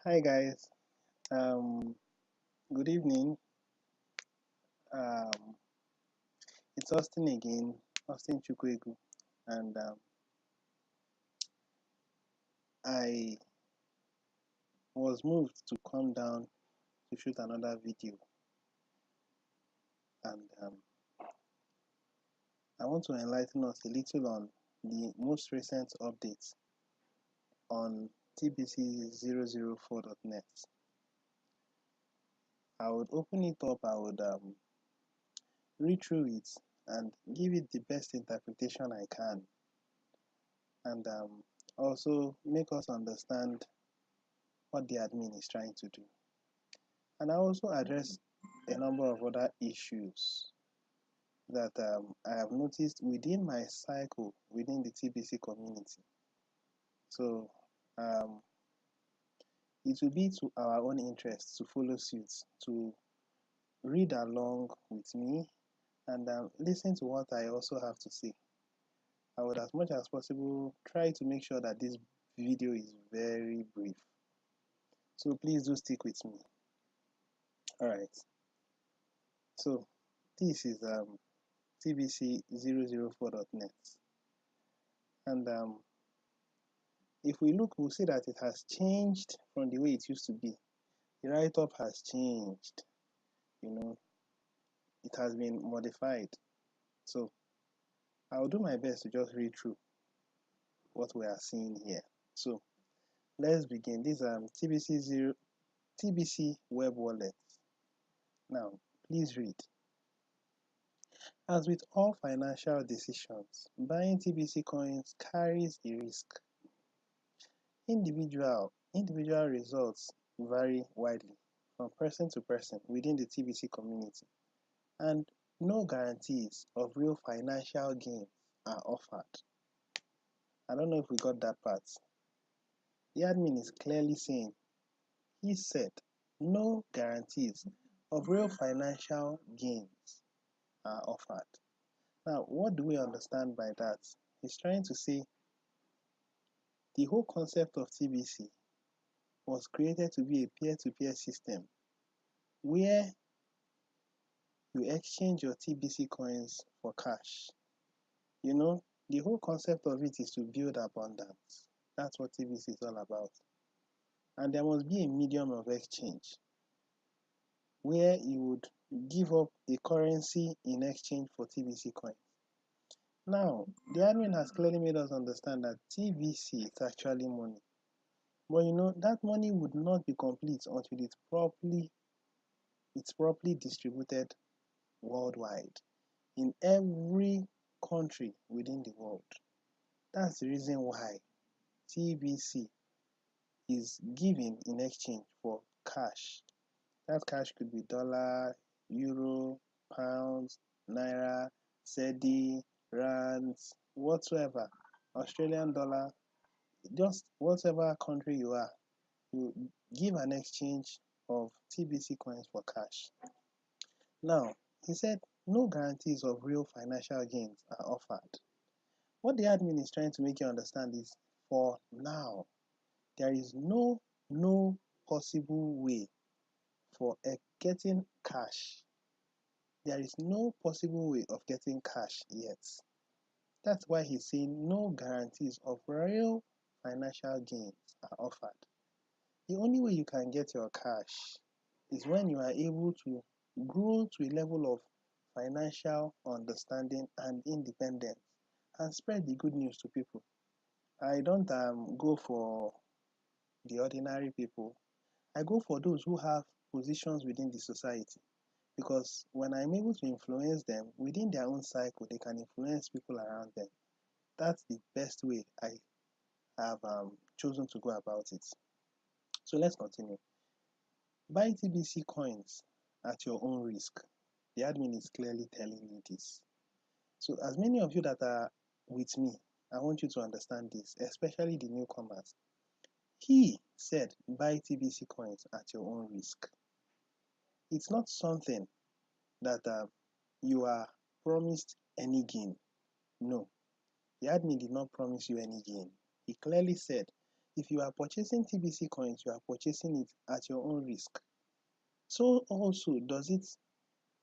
Hi guys, um, good evening. Um, it's Austin again, Austin Chukwegu, and I was moved to come down to shoot another video, and I want to enlighten us a little on the most recent updates on TBC004.net. I would open it up, I would read through it and give it the best interpretation I can, and also make us understand what the admin is trying to do. And I also address a number of other issues that I have noticed within my cycle within the TBC community. So um, it will be to our own interest to follow suit, to read along with me and listen to what I also have to say. I would, as much as possible, try to make sure that this video is very brief. So please do stick with me. Alright, so this is TBC004.net. And if we look, we'll see that it has changed from the way it used to be. The write-up has changed, it has been modified. So I'll do my best to just read through what we are seeing here. So let's begin. This TBC web wallet. Now, please read. As with all financial decisions, buying TBC coins carries a risk. Individual results vary widely from person to person within the TBC community, and no guarantees of real financial gains are offered. I don't know if we got that part. The admin is clearly saying, he said, no guarantees of real financial gains are offered. Now, what do we understand by that? He's trying to say the whole concept of TBC was created to be a peer-to-peer system where you exchange your TBC coins for cash. The whole concept of it is to build abundance. That's what TBC is all about. And there must be a medium of exchange where you would give up the currency in exchange for TBC coins. Now, the admin has clearly made us understand that TBC is actually money. But that money would not be complete until it's properly distributed worldwide in every country within the world. That's the reason why TBC is given in exchange for cash. That cash could be dollar, euro, pounds, naira, cedi, rands, whatsoever, Australian dollar, just whatever country you are, you give an exchange of TBC coins for cash. Now, he said no guarantees of real financial gains are offered. What the admin is trying to make you understand is, for now, there is no possible way for getting cash. There is no possible way of getting cash yet. That's why he's saying no guarantees of real financial gains are offered. The only way you can get your cash is when you are able to grow to a level of financial understanding and independence and spread the good news to people. I don't go for the ordinary people. I go for those who have positions within the society, because when I'm able to influence them within their own cycle, they can influence people around them. That's the best way I have chosen to go about it. So let's continue. Buy TBC coins at your own risk. The admin is clearly telling you this. So as many of you that are with me, I want you to understand this, especially the newcomers. He said buy TBC coins at your own risk. It's not something that you are promised any gain. No, the admin did not promise you any gain. He clearly said If you are purchasing TBC coins, you are purchasing it at your own risk. So also does it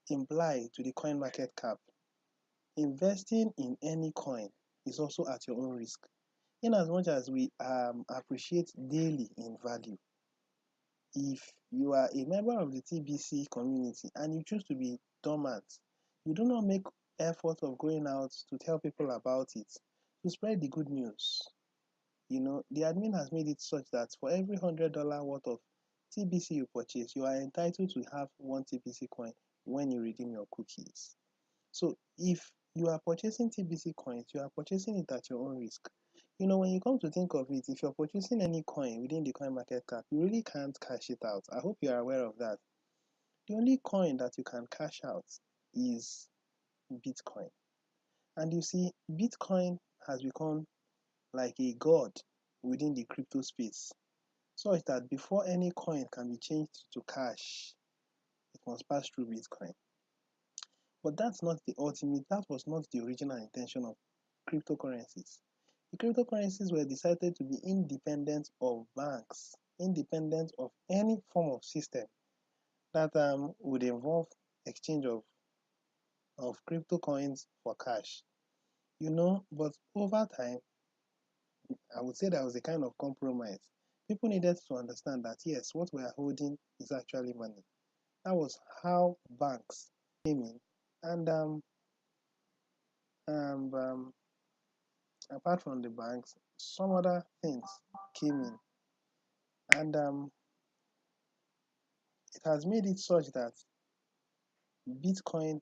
imply to the coin market cap. Investing in any coin is also at your own risk. In as much as we appreciate daily in value, if you are a member of the TBC community and you choose to be dormant, you do not make effort of going out to tell people about it, to spread the good news. The admin has made it such that for every $100 worth of TBC you purchase, you are entitled to have one TBC coin when you redeem your cookies. So if you are purchasing TBC coins, you are purchasing it at your own risk. When you come to think of it, if you're purchasing any coin within the coin market cap, you really can't cash it out. I hope you are aware of that. The only coin that you can cash out is Bitcoin. And you see, Bitcoin has become like a god within the crypto space, such that before any coin can be changed to cash, it must pass through Bitcoin. But that was not the original intention of cryptocurrencies. The cryptocurrencies were decided to be independent of banks, independent of any form of system that would involve exchange of crypto coins for cash. But over time, I would say there was a kind of compromise. People needed to understand that yes, what we are holding is actually money. That was how banks came in, and um, um, apart from the banks, some other things came in, and it has made it such that Bitcoin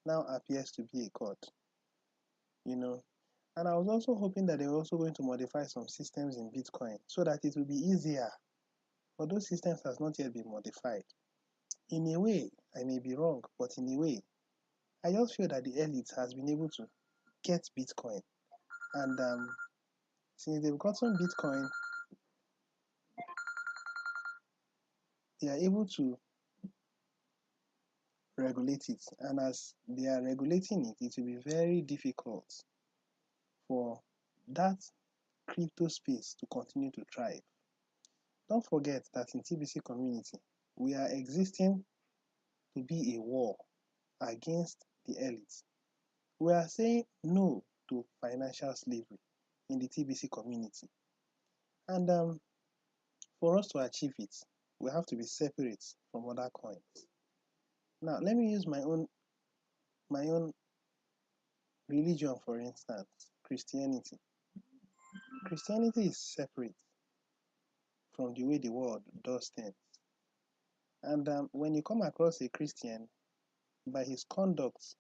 now appears to be a god, you know. And I was also hoping that they were also going to modify some systems in Bitcoin so that it will be easier. But those systems has not yet been modified. In a way, I may be wrong, but in a way, I just feel that the elite has been able to get Bitcoin, and since they've gotten Bitcoin, they are able to regulate it. And as they are regulating it, it will be very difficult for that crypto space to continue to thrive. Don't forget that in TBC community, we are existing to be a war against the elites. We are saying no to financial slavery in the TBC community. And for us to achieve it, we have to be separate from other coins. Now, let me use my own religion, for instance, Christianity. Christianity is separate from the way the world does things. And when you come across a Christian, by his conduct,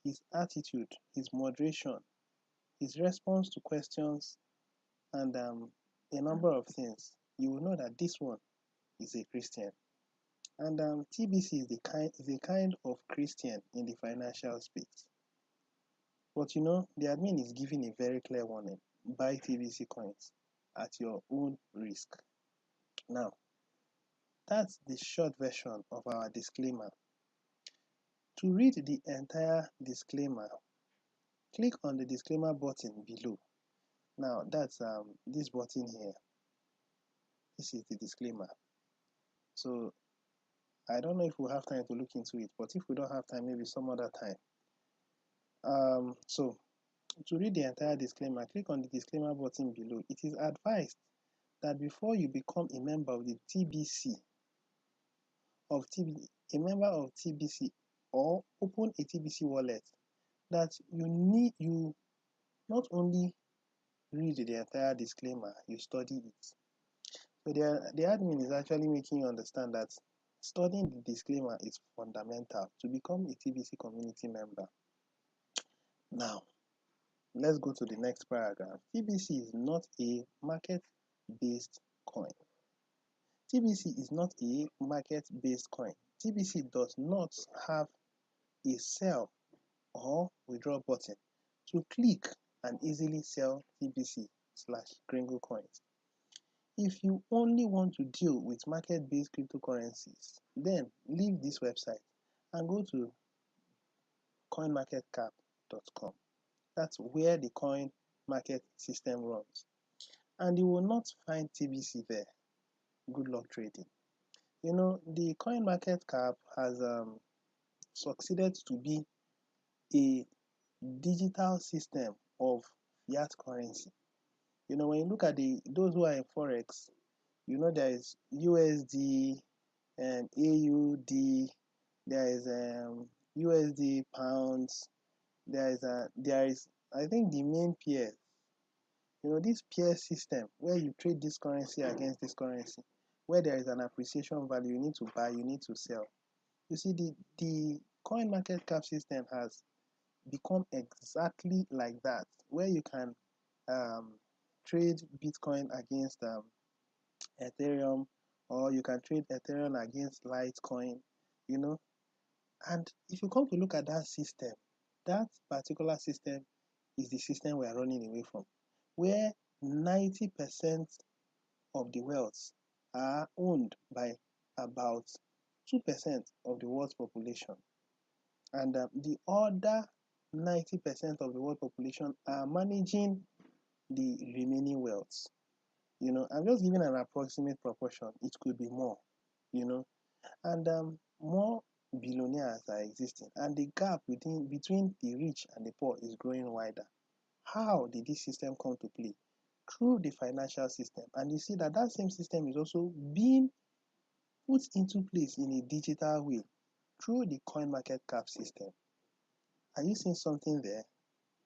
his attitude, his moderation, his response to questions, and a number of things, you will know that this one is a Christian. And TBC is a kind of Christian in the financial space. But the admin is giving a very clear warning: buy TBC coins at your own risk. Now, that's the short version of our disclaimer. To read the entire disclaimer, click on the disclaimer button below. Now, that's this button here. This is the disclaimer. So, I don't know if we'll have time to look into it, but if we don't have time, maybe some other time. So, to read the entire disclaimer, click on the disclaimer button below. It is advised that before you become a member of the TBC, a member of TBC, or open a TBC wallet, that you not only read the entire disclaimer, you study it. So the admin is actually making you understand that studying the disclaimer is fundamental to become a TBC community member. Now, let's go to the next paragraph. TBC is not a market-based coin. TBC is not a market-based coin. TBC does not have a sell or withdraw button to click and easily sell TBC/Gringo coins. If you only want to deal with market-based cryptocurrencies, then leave this website and go to coinmarketcap.com. That's where the coin market system runs. and you will not find TBC there. Good luck trading. The coin market cap has succeeded to be a digital system of fiat currency. When you look at those who are in forex, there is USD and AUD, there is USD pounds, there is I think the main pair. This pair system where you trade this currency against this currency, where there is an appreciation value, you need to buy, you need to sell. You see, the coin market cap system has become exactly like that, where you can trade Bitcoin against Ethereum, or you can trade Ethereum against Litecoin, you know. And if you come to look at that system, that particular system is the system we are running away from, where 90% of the wealth are owned by about 2% of the world's population. And the other 90% of the world population are managing the remaining wealth. I'm just giving an approximate proportion. It could be more, and more billionaires are existing, and the gap between the rich and the poor is growing wider. How did this system come to play? Through the financial system. And you see that same system is also being put into place in a digital way through the coin market cap system. Are you seeing something there?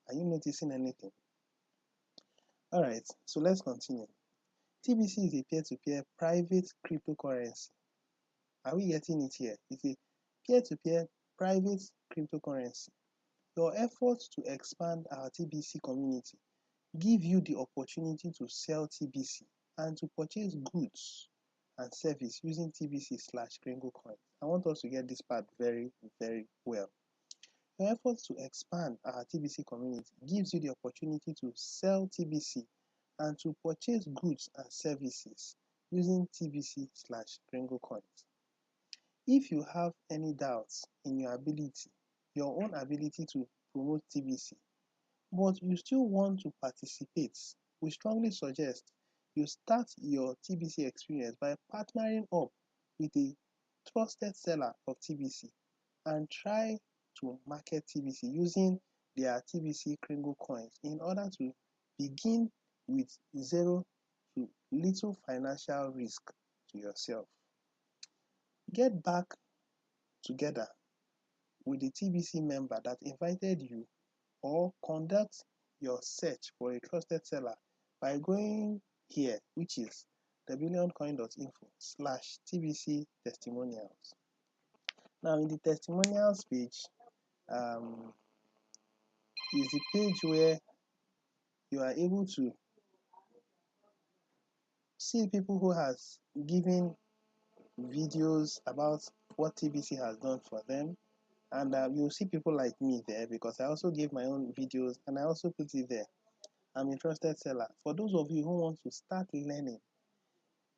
Are you noticing anything? All right, so let's continue. TBC is a peer-to-peer private cryptocurrency. Are we getting it here? It's a peer-to-peer private cryptocurrency. Your efforts to expand our TBC community give you the opportunity to sell TBC and to purchase goods and service using TBC/Gringo coins. I want us to get this part very, very well. Your efforts to expand our TBC community gives you the opportunity to sell TBC and to purchase goods and services using TBC/Gringo coins. If you have any doubts in your own ability to promote TBC, but you still want to participate, we strongly suggest you start your TBC experience by partnering up with a trusted seller of TBC and try to market TBC using their TBC Kringle coins in order to begin with zero to little financial risk to yourself. Get back together with the TBC member that invited you, or conduct your search for a trusted seller by going here, which is thebillioncoin.info/TBC testimonials. Now, in the testimonials page, is the page where you are able to see people who has given videos about what TBC has done for them. And you'll see people like me there, because I also gave my own videos and I also put it there. I'm a trusted seller. For those of you who want to start learning,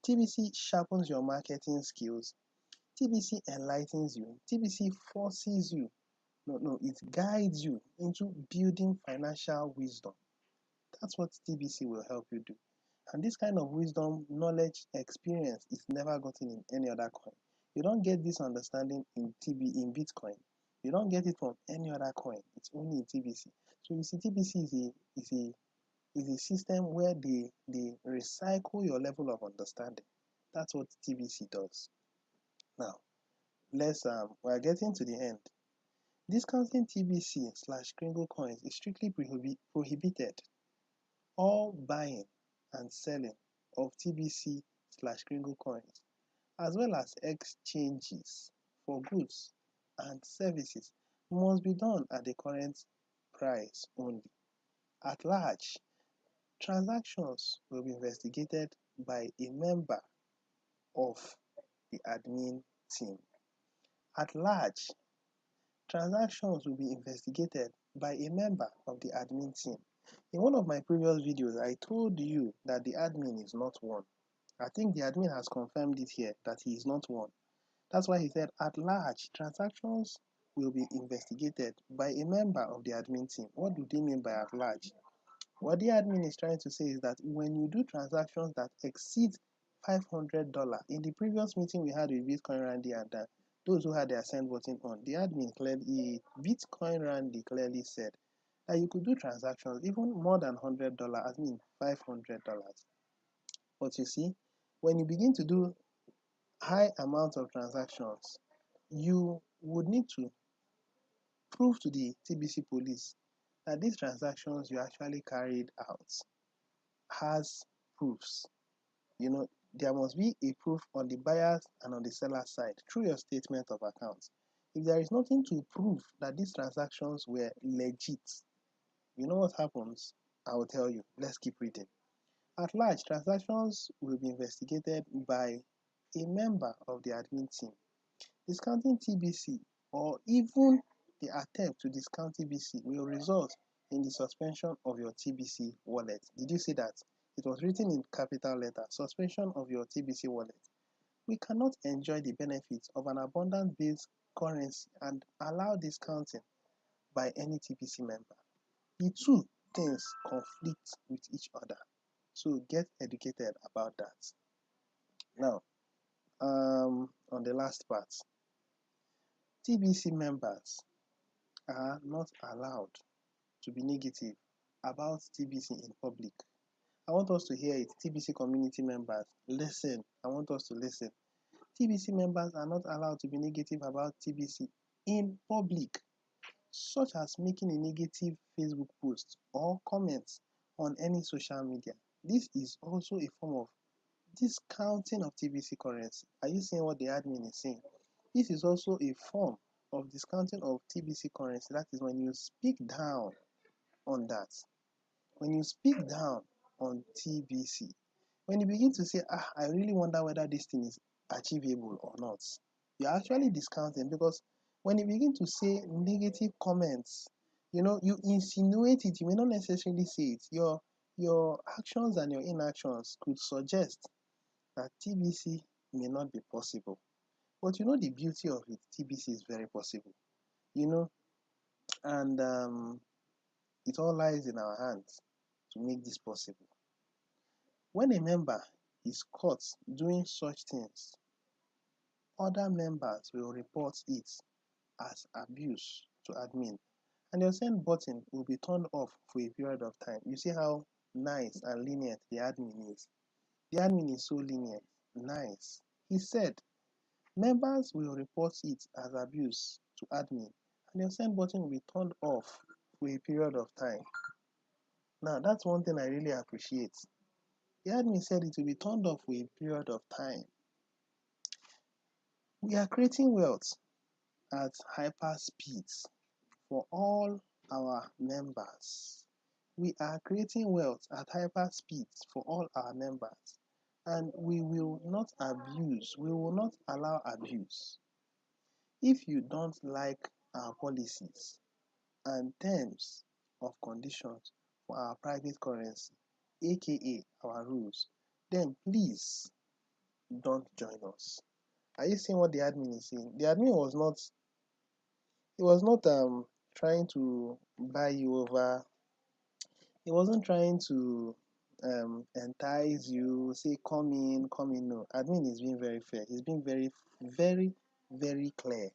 TBC sharpens your marketing skills. TBC enlightens you. TBC forces you. It guides you into building financial wisdom. That's what TBC will help you do. And this kind of wisdom, knowledge, experience is never gotten in any other coin. You don't get this understanding in Bitcoin. You don't get it from any other coin. It's only in TBC. So you see, TBC is a system where they recycle your level of understanding. That's what TBC does. Now, we're getting to the end. Discounting TBC/Kringle coins is strictly prohibited. All buying and selling of TBC/Kringle coins, as well as exchanges for goods and services, must be done at the current price only. At large, transactions will be investigated by a member of the admin team. At large, transactions will be investigated by a member of the admin team. In one of my previous videos, I told you that the admin is not one. I think the admin has confirmed it here that he is not one. That's why he said at large, transactions will be investigated by a member of the admin team. What do they mean by at large? What the admin is trying to say is that when you do transactions that exceed $500, in the previous meeting we had with Bitcoin Randy and those who had their send button on, the admin clearly, Bitcoin Randy clearly said that you could do transactions even more than $100, I mean $500. But you see, when you begin to do high amounts of transactions, you would need to prove to the TBC police that these transactions you actually carried out has proofs. You know, there must be a proof on the buyer's and on the seller's side through your statement of accounts. If there is nothing to prove that these transactions were legit, you know what happens? I will tell you. Let's keep reading. At large, transactions will be investigated by a member of the admin team. Discounting TBC or even the attempt to discount TBC will result in the suspension of your TBC wallet. Did you see that? It was written in capital letter, suspension of your TBC wallet. We cannot enjoy the benefits of an abundance-based currency and allow discounting by any TBC member. The two things conflict with each other. So get educated about that. Now, on the last part, TBC members are not allowed to be negative about TBC in public. I want us to hear it. TBC community members, listen. I want us to listen. TBC members are not allowed to be negative about TBC in public, such as making a negative Facebook post or comments on any social media. This is also a form of discounting of TBC currency. Are you seeing what the admin is saying? This is also a form of discounting of TBC currency. That is when you speak down on that. When you speak down on TBC, when you begin to say, I really wonder whether this thing is achievable or not, you're actually discounting, because when you begin to say negative comments, you insinuate it. You may not necessarily say it. Your actions and your inactions could suggest that TBC may not be possible. But the beauty of it, TBC is very possible. And it all lies in our hands to make this possible. When a member is caught doing such things, other members will report it as abuse to admin, and your send button will be turned off for a period of time. You see how nice and lenient the admin is. The admin is so lenient, nice. He said members will report it as abuse to admin, and your send button will be turned off for a period of time. Now, that's one thing I really appreciate. The admin said it will be turned off for a period of time. We are creating wealth at hyper speeds for all our members. We are creating wealth at hyper speeds for all our members, and we will not abuse, we will not allow abuse. If you don't like our policies and terms of conditions for our private currency, aka our rules, then please don't join us. Are you seeing what the admin is saying? The admin was not, he was not trying to buy you over. He wasn't trying to entice you, say come in, come in. No, admin is being very fair. He's being very, very, very clear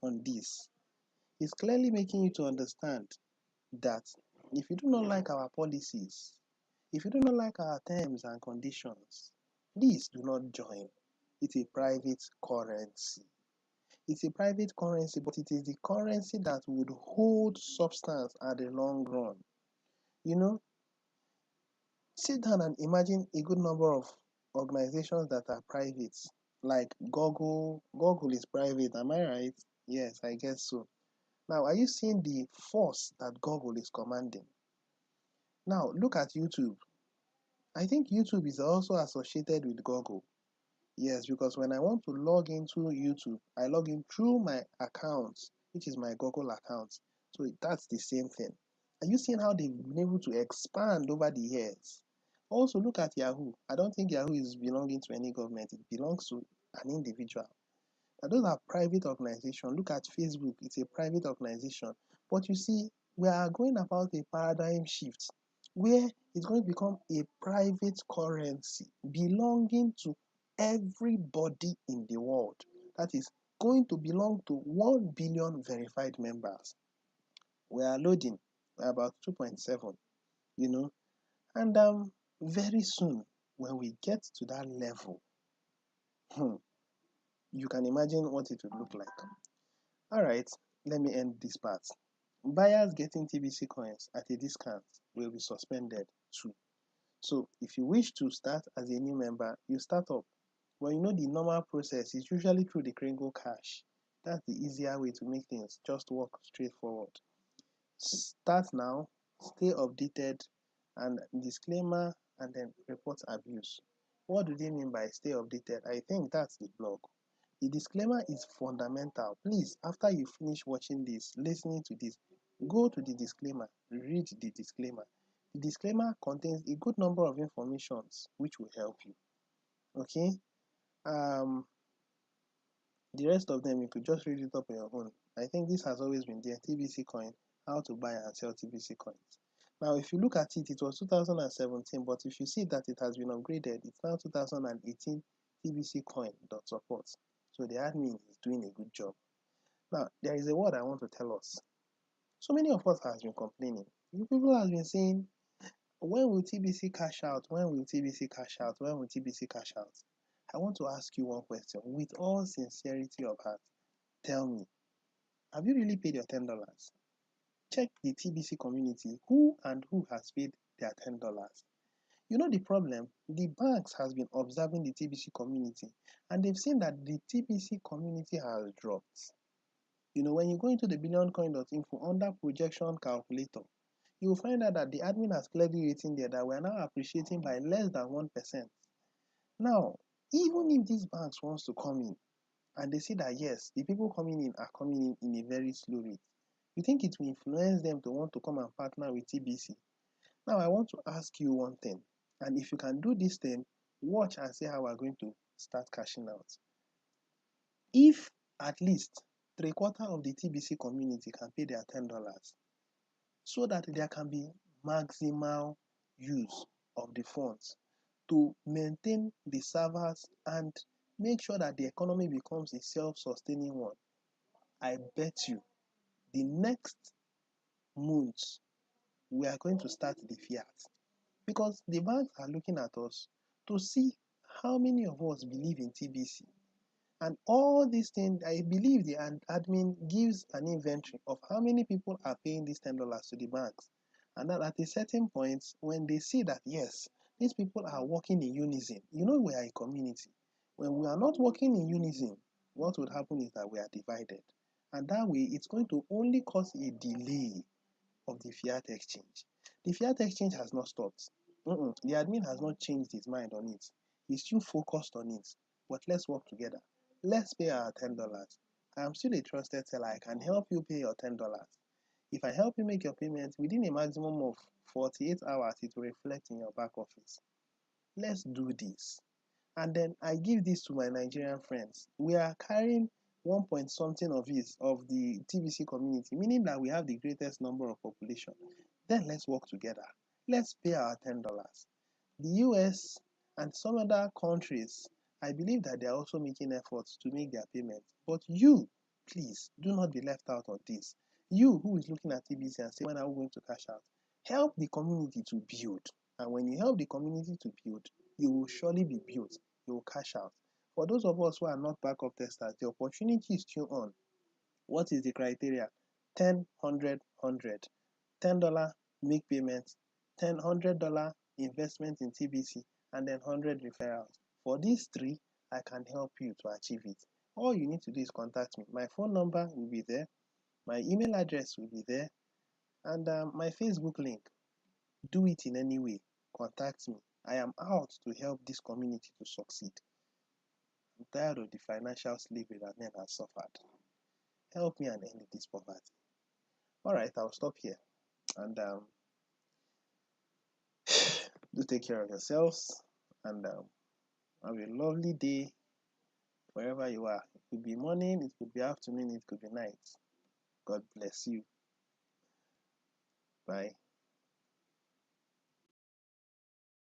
on this. He's clearly making you to understand that if you do not like our policies, if you do not like our terms and conditions, please do not join. It's a private currency. It's a private currency, but it is the currency that would hold substance at the long run. Sit down and imagine a good number of organizations that are private, like Google. Google is private, am I right? Yes, I guess so. Now, are you seeing the force that Google is commanding? Now, look at YouTube. I think YouTube is also associated with Google. Yes, because when I want to log into YouTube, I log in through my account, which is my Google account. So that's the same thing. Are you seeing how they've been able to expand over the years? Also, look at Yahoo. I don't think Yahoo is belonging to any government. It belongs to an individual. Now, those are private organizations. Look at Facebook. It's a private organization. But you see, we are going about a paradigm shift where it's going to become a private currency belonging to everybody in the world. That is going to belong to 1 billion verified members. We are loading, we're about 2.7, you know, and very soon, when we get to that level, you can imagine what it would look like. All right, let me end this part. Buyers getting TBC coins at a discount will be suspended too. So if you wish to start as a new member, you start up. But you know the normal process is usually through the Kringle Cash. That's the easier way to make things just work straightforward. Start now, stay updated, and disclaimer, and then report abuse. What do they mean by stay updated? I think that's the blog. The disclaimer is fundamental. Please, after you finish watching this, listening to this, go to the disclaimer, read the disclaimer. The disclaimer contains a good number of informations which will help you. Okay? The rest of them you could just read it up on your own. I think this has always been there. TBC coin, how to buy and sell TBC coins. Now, if you look at it, it was 2017, but if you see that it has been upgraded, it's now 2018 TBC004. So the admin is doing a good job. Now, there is a word I want to tell us. So many of us has been complaining. You people have been saying, when will TBC cash out? When will TBC cash out? When will TBC cash out? I want to ask you one question with all sincerity of heart. Tell me, have you really paid your $10? Check the TBC community. Who has paid their $10? You know the problem? The banks has been observing the TBC community and they've seen that the TBC community has dropped. You know, when you go into the billioncoin.info under projection calculator, you will find out that the admin has clearly written there that we are now appreciating by less than 1%. Now, even if these banks wants to come in and they see that yes, the people coming in are coming in a very slow rate, you think it will influence them to want to come and partner with TBC? Now, I want to ask you one thing, and if you can do this thing, watch and see how we're going to start cashing out. If at least 3/4 of the TBC community can pay their $10, so that there can be maximal use of the funds to maintain the servers and make sure that the economy becomes a self-sustaining one, I bet you the next month we are going to start the fiat, because the banks are looking at us to see how many of us believe in TBC. And all these things, I believe the admin gives an inventory of how many people are paying these $10 to the banks. And that at a certain point, when they see that, yes, these people are working in unison, you know, we are a community. When we are not working in unison, what would happen is that we are divided. And that way, it's going to only cause a delay of the fiat exchange. The fiat exchange has not stopped. The admin has not changed his mind on it. He's still focused on it. But let's work together. Let's pay our $10. I am still a trusted seller. I can help you pay your $10. If I help you make your payment within a maximum of 48 hours, it will reflect in your back office. Let's do this. And then I give this to my Nigerian friends. We are carrying 1 point something of the TBC community, meaning that we have the greatest number of population. Then let's work together. Let's pay our $10. The US and some other countries, I believe that they are also making efforts to make their payments. But you, please, do not be left out of this. You who is looking at TBC and say, when are we going to cash out? Help the community to build. And when you help the community to build, you will surely be built. You will cash out. For those of us who are not backup testers, the opportunity is still on. What is the criteria? 10, 100, 100. $10 make payments, $100 investment in TBC, and then 100 referrals. For these three, I can help you to achieve it. All you need to do is contact me. My phone number will be there, my email address will be there, and my Facebook link. Do it in any way. Contact me. I am out to help this community to succeed. I'm tired of the financial slavery that men have suffered. Help me and end this poverty. Alright, I'll stop here. And do take care of yourselves. And have a lovely day wherever you are. It could be morning, it could be afternoon, it could be night. God bless you. Bye.